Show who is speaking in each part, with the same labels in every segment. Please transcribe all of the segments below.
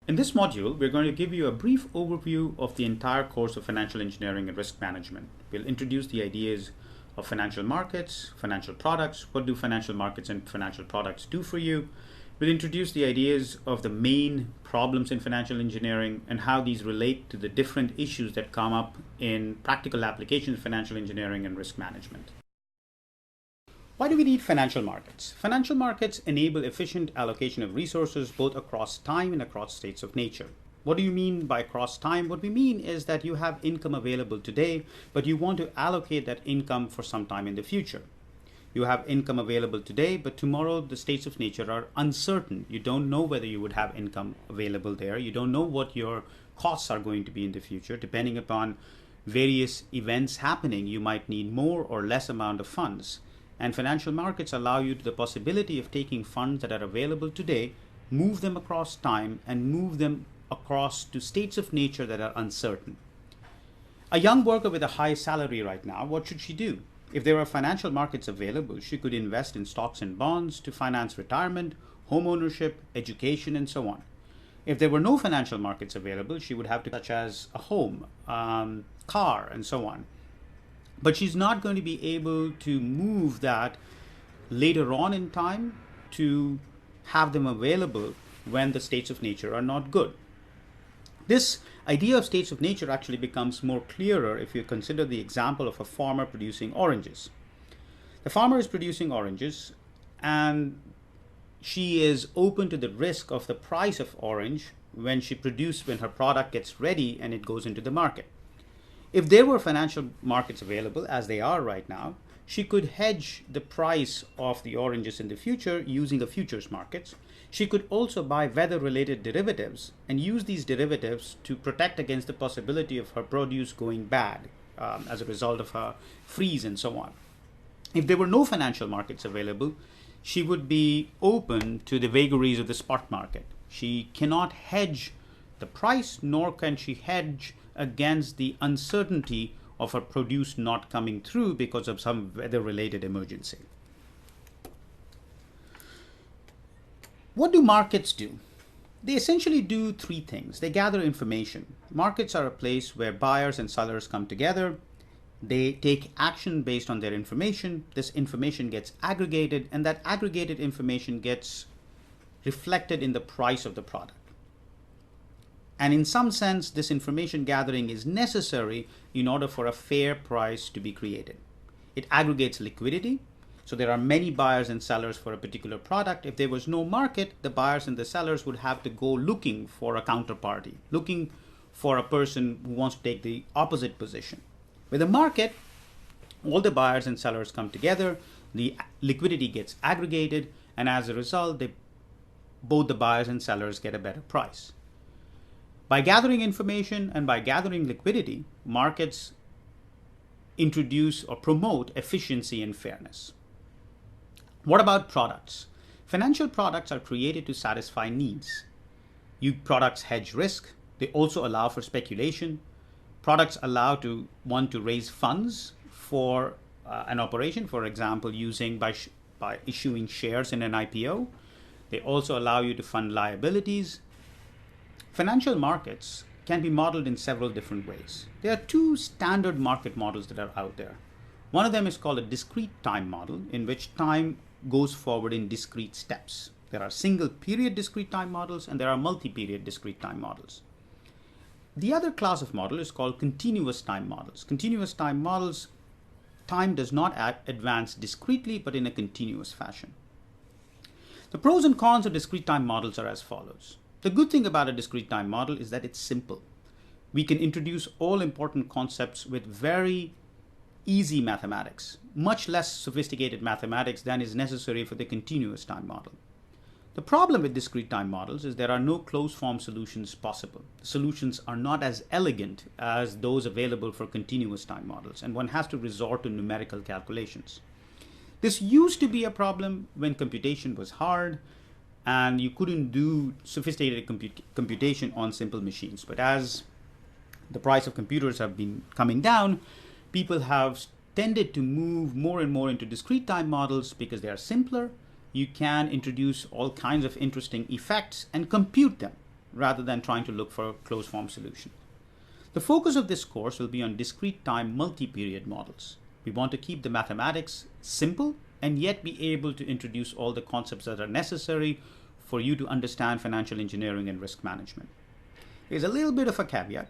Speaker 1: In this module, we're going to give you a brief overview of the entire course of financial engineering and risk management. We'll introduce the ideas of financial markets, financial products, what do financial markets and financial products do for you. We'll introduce the ideas of the main problems in financial engineering and how these relate to the different issues that come up in practical applications of financial engineering and risk management. Why do we need financial markets? Financial markets enable efficient allocation of resources both across time and across states of nature. What do you mean by across time? What we mean is that you have income available today, but you want to allocate that income for some time in the future. You have income available today, but tomorrow the states of nature are uncertain. You don't know whether you would have income available there. You don't know what your costs are going to be in the future. Depending upon various events happening, you might need more or less amount of funds. And financial markets allow you the possibility of taking funds that are available today, move them across time, and move them across to states of nature that are uncertain. A young worker with a high salary right now, what should she do? If there are financial markets available, she could invest in stocks and bonds to finance retirement, home ownership, education, and so on. If there were no financial markets available, she would have to, such as a home, car, and so on. But she's not going to be able to move that later on in time to have them available when the states of nature are not good. This idea of states of nature actually becomes more clearer if you consider the example of a farmer producing oranges. The farmer is producing oranges and she is open to the risk of the price of orange when her product gets ready and it goes into the market. If there were financial markets available, as they are right now, she could hedge the price of the oranges in the future using the futures markets. She could also buy weather-related derivatives and use these derivatives to protect against the possibility of her produce going bad as a result of a freeze and so on. If there were no financial markets available, she would be open to the vagaries of the spot market. She cannot hedge the price, nor can she hedge against the uncertainty of her produce not coming through because of some weather-related emergency. What do markets do? They essentially do three things. They gather information. Markets are a place where buyers and sellers come together. They take action based on their information. This information gets aggregated, and that aggregated information gets reflected in the price of the product. And in some sense, this information gathering is necessary in order for a fair price to be created. It aggregates liquidity. So there are many buyers and sellers for a particular product. If there was no market, the buyers and the sellers would have to go looking for a counterparty, looking for a person who wants to take the opposite position. With a market, all the buyers and sellers come together, the liquidity gets aggregated, and as a result, both the buyers and sellers get a better price. By gathering information and by gathering liquidity, markets introduce or promote efficiency and fairness. What about products? Financial products are created to satisfy needs. Products hedge risk. They also allow for speculation. Products allow one to raise funds for an operation, for example, by issuing shares in an IPO. They also allow you to fund liabilities. Financial markets can be modeled in several different ways. There are two standard market models that are out there. One of them is called a discrete time model, in which time goes forward in discrete steps. There are single period discrete time models and there are multi-period discrete time models. The other class of model is called continuous time models. Continuous time models, time does not advance discretely but in a continuous fashion. The pros and cons of discrete time models are as follows. The good thing about a discrete time model is that it's simple. We can introduce all important concepts with very easy mathematics, much less sophisticated mathematics than is necessary for the continuous time model. The problem with discrete time models is there are no closed form solutions possible. The solutions are not as elegant as those available for continuous time models, and one has to resort to numerical calculations. This used to be a problem when computation was hard and you couldn't do sophisticated computation on simple machines. But as the price of computers have been coming down, people have tended to move more and more into discrete time models because they are simpler. You can introduce all kinds of interesting effects and compute them rather than trying to look for a closed form solution. The focus of this course will be on discrete time multi-period models. We want to keep the mathematics simple and yet be able to introduce all the concepts that are necessary for you to understand financial engineering and risk management. There's a little bit of a caveat.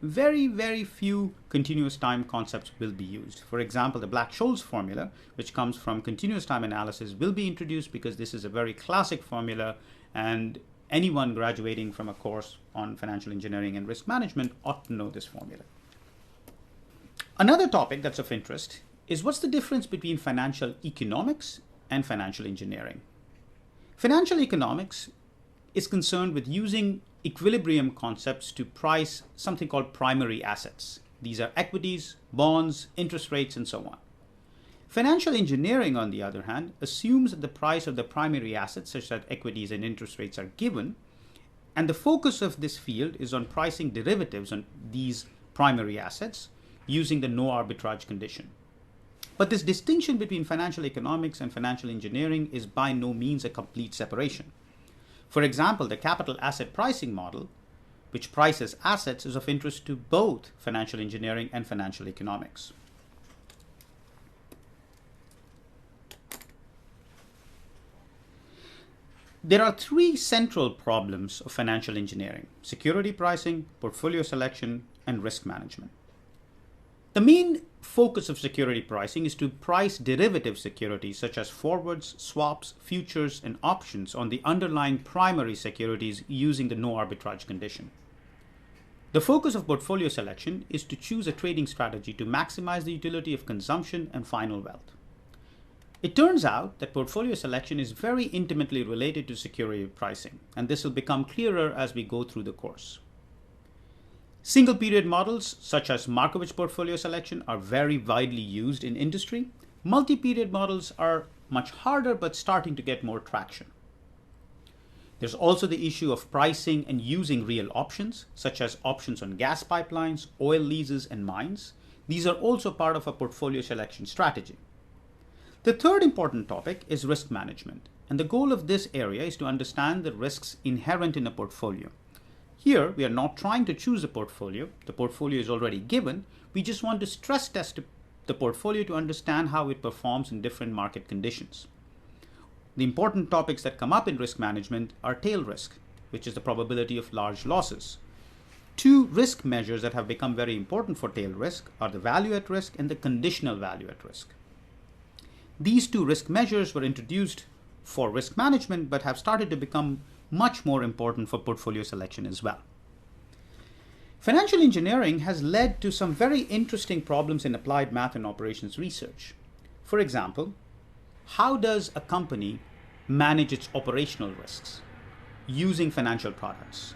Speaker 1: Very, very few continuous time concepts will be used. For example, the Black-Scholes formula, which comes from continuous time analysis, will be introduced because this is a very classic formula, and anyone graduating from a course on financial engineering and risk management ought to know this formula. Another topic that's of interest is what's the difference between financial economics and financial engineering. Financial economics is concerned with using equilibrium concepts to price something called primary assets. These are equities, bonds, interest rates, and so on. Financial engineering, on the other hand, assumes that the price of the primary assets, such as equities and interest rates, are given, and the focus of this field is on pricing derivatives on these primary assets using the no arbitrage condition. But this distinction between financial economics and financial engineering is by no means a complete separation. For example, the capital asset pricing model, which prices assets, is of interest to both financial engineering and financial economics. There are three central problems of financial engineering: security pricing, portfolio selection, and risk management. The main focus of security pricing is to price derivative securities such as forwards, swaps, futures, and options on the underlying primary securities using the no arbitrage condition. The focus of portfolio selection is to choose a trading strategy to maximize the utility of consumption and final wealth. It turns out that portfolio selection is very intimately related to security pricing, and this will become clearer as we go through the course. Single period models such as Markovitch portfolio selection are very widely used in industry. Multi-period models are much harder but starting to get more traction. There's also the issue of pricing and using real options, such as options on gas pipelines, oil leases, and mines. These are also part of a portfolio selection strategy. The third important topic is risk management, and the goal of this area is to understand the risks inherent in a portfolio. Here, we are not trying to choose a portfolio. The portfolio is already given. We just want to stress test the portfolio to understand how it performs in different market conditions. The important topics that come up in risk management are tail risk, which is the probability of large losses. Two risk measures that have become very important for tail risk are the value at risk and the conditional value at risk. These two risk measures were introduced for risk management but have started to become much more important for portfolio selection as well. Financial engineering has led to some very interesting problems in applied math and operations research. For example, how does a company manage its operational risks using financial products?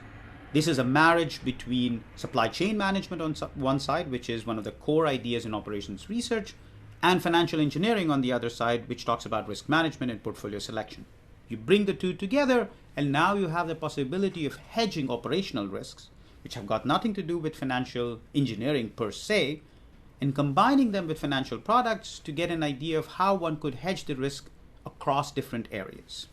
Speaker 1: This is a marriage between supply chain management on one side, which is one of the core ideas in operations research, and financial engineering on the other side, which talks about risk management and portfolio selection. You bring the two together, and now you have the possibility of hedging operational risks, which have got nothing to do with financial engineering per se, and combining them with financial products to get an idea of how one could hedge the risk across different areas.